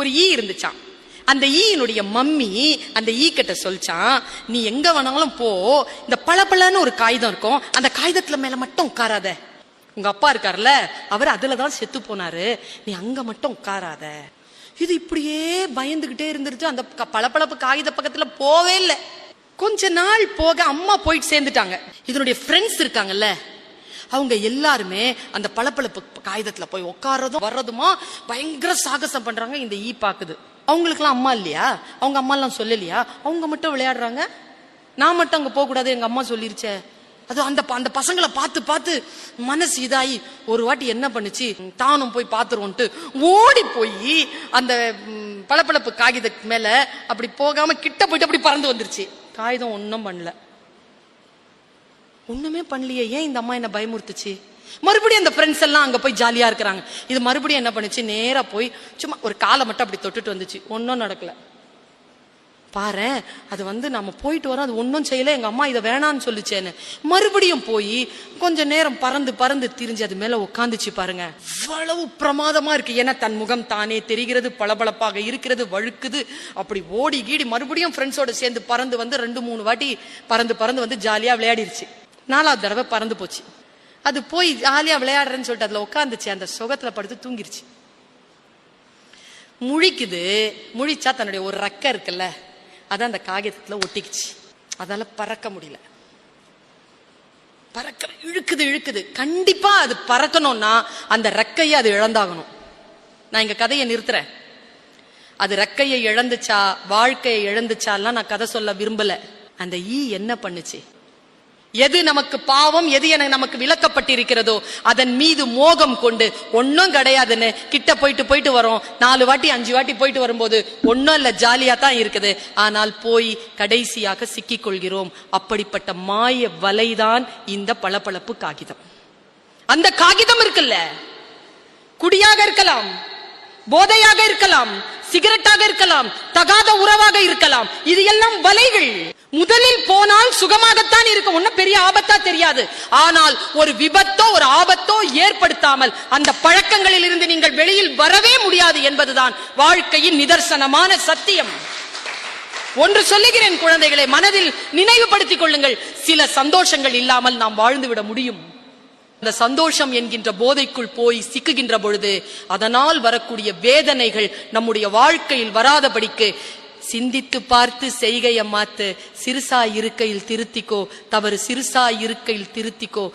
ஒரு ஈ இருந்துச்சான். அந்த ஈயினுடைய மம்மி அந்த ஈ கிட்ட சொல்லிச்சான், நீ எங்க வேணாலும் போ, இந்த பளபளன்னு ஒரு காகிதம் இருக்கும், அந்த காகிதத்துல மேல மட்டும் உட்காராத. உங்க அப்பா இருக்காருல்ல, அவர் அதுலதான் செத்து போனாரு, நீ அங்க மட்டும் உட்காராத. இது இப்படியே பயந்துகிட்டே இருந்துருச்சு. அந்த பளபளப்பு காகித பக்கத்துல போவே இல்லை. கொஞ்ச நாள் போக அம்மா போயிட்டு சேர்ந்துட்டாங்க. இதனுடைய ஃப்ரெண்ட்ஸ் இருக்காங்கல்ல, அவங்க எல்லாருமே அந்த பளபளப்பு காகிதத்துல போய் உட்கார்றதும் வர்றதுமா பயங்கர சாகசம் பண்றாங்க. இந்த ஈ பாக்குது. அவங்களுக்கு எல்லாம் அம்மா இல்லையா, அவங்க அம்மா எல்லாம் சொல்லலையா, அவங்க மட்டும் விளையாடுறாங்க, நான் மட்டும் அங்க போக கூடாது, எங்க அம்மா சொல்லிருச்சே. அது அந்த பசங்களை பார்த்து பார்த்து மனசு இதாயி ஒரு வாட்டி என்ன பண்ணுச்சு, தானும் போய் பாத்துருவோன்ட்டு ஓடி போய் அந்த பளபளப்பு காகித மேல அப்படி போகாம கிட்ட போயிட்டு அப்படி பறந்து வந்துருச்சு. காகிதம் ஒன்னும் பண்ணல, ஒண்ணுமே பண்ணலையே. ஏன் இந்த அம்மா என்ன பயமுறுத்துச்சு? மறுபடியும் அந்த ஃப்ரெண்ட்ஸ் எல்லாம் அங்க போய் ஜாலியா இருக்கிறாங்க. இது மறுபடியும் என்ன பண்ணுச்சு, நேரா போய் சும்மா ஒரு காலை மட்டும் அப்படி தொட்டுட்டு வந்துச்சு. ஒன்னும் நடக்கல. பாரு, அது நம்ம போயிட்டு வரோம், அது ஒன்னும் செய்யல, எங்க அம்மா இதை வேணான்னு சொல்லிச்சேன்னு மறுபடியும் போய் கொஞ்ச நேரம் பறந்து பறந்து திரிஞ்சு அது மேல உட்காந்துச்சு. பாருங்க, இவ்வளவு பிரமாதமா இருக்கு. ஏன்னா தன் முகம் தானே தெரிகிறது, பளபளப்பாக இருக்கிறது, வழுக்குது. அப்படி ஓடி கீடி மறுபடியும் ஃப்ரெண்ட்ஸோட சேர்ந்து பறந்து வந்து 2-3 வாட்டி பறந்து பறந்து வந்து ஜாலியா விளையாடிருச்சு. 4வது தடவை பறந்து போச்சு. அது போய் ஜாலியா விளையாடுறேன்னு சொல்லிட்டு அதுல உட்காந்துச்சு. அந்த சுகத்துல படுத்து தூங்கிருச்சு. முழிக்குது. முழிச்சா தன்னுடைய ஒரு ரெக்கை இருக்குல்ல, அதான் அந்த காகிதத்துல ஒட்டிக்குச்சு. அதால பறக்க முடியல. பறக்க இழுக்குது. கண்டிப்பா அது பறக்கணும்னா அந்த ரெக்கையை அது இழந்தாகணும். நான் இங்க கதையை நிறுத்துறேன். அது ரெக்கையை இழந்துச்சா வாழ்க்கையை இழந்துச்சாலாம் நான் கதை சொல்ல விரும்பல. அந்த ஈ என்ன பண்ணுச்சு, எது நமக்கு பாவம், எது நமக்கு விளக்கப்பட்டிருக்கிறதோ அதன் மீது மோகம் கொண்டு ஒன்னும் கிடையாதுன்னு கிட்ட போயிட்டு வரோம். 4 வாட்டி 5 வாட்டி போயிட்டு வரும்போது ஒன்னும் இல்ல, ஜாலியா தான் இருக்குது. ஆனால் போய் கடைசியாக சிக்கிக் கொள்கிறோம். அப்படிப்பட்ட மாய வலைதான் இந்த பளபளப்பு காகிதம். அந்த காகிதம் இருக்குல்ல, குடியாக இருக்கலாம், போதையாக இருக்கலாம், சிகரெட்டாக இருக்கலாம், தகாத உறவாக இருக்கலாம், இது எல்லாம் வலைகள். முதலில் போனால் சுகமாகத்தான் இருக்கும், ஒன்னும் பெரிய ஆபத்தா தெரியாது. ஆனால் ஒரு விபத்தோ ஒரு ஆபத்தோ ஏற்படுத்தாமல் அந்த பழக்கங்களில் இருந்து நீங்கள் வெளியில் வரவே முடியாது என்பதுதான் வாழ்க்கையின் நிதர்சனமான சத்தியம். ஒன்று சொல்லுகிறேன் குழந்தைகளை, மனதில் நினைவுபடுத்திக் கொள்ளுங்கள், சில சந்தோஷங்கள் இல்லாமல் நாம் வாழ்ந்து விட முடியும். அந்த சந்தோஷம் என்கின்ற போதைக்குள் போய் சிக்குகின்ற பொழுது அதனால் வரக்கூடிய வேதனைகள் நம்முடைய வாழ்க்கையில் வராதபடிக்கு சிந்தித்து பார்த்து செய்கையை மாத்து. சிறுசா இருக்கையில் திருத்திக்கோ, தவறு சிறுசா இருக்கையில் திருத்திக்கோ.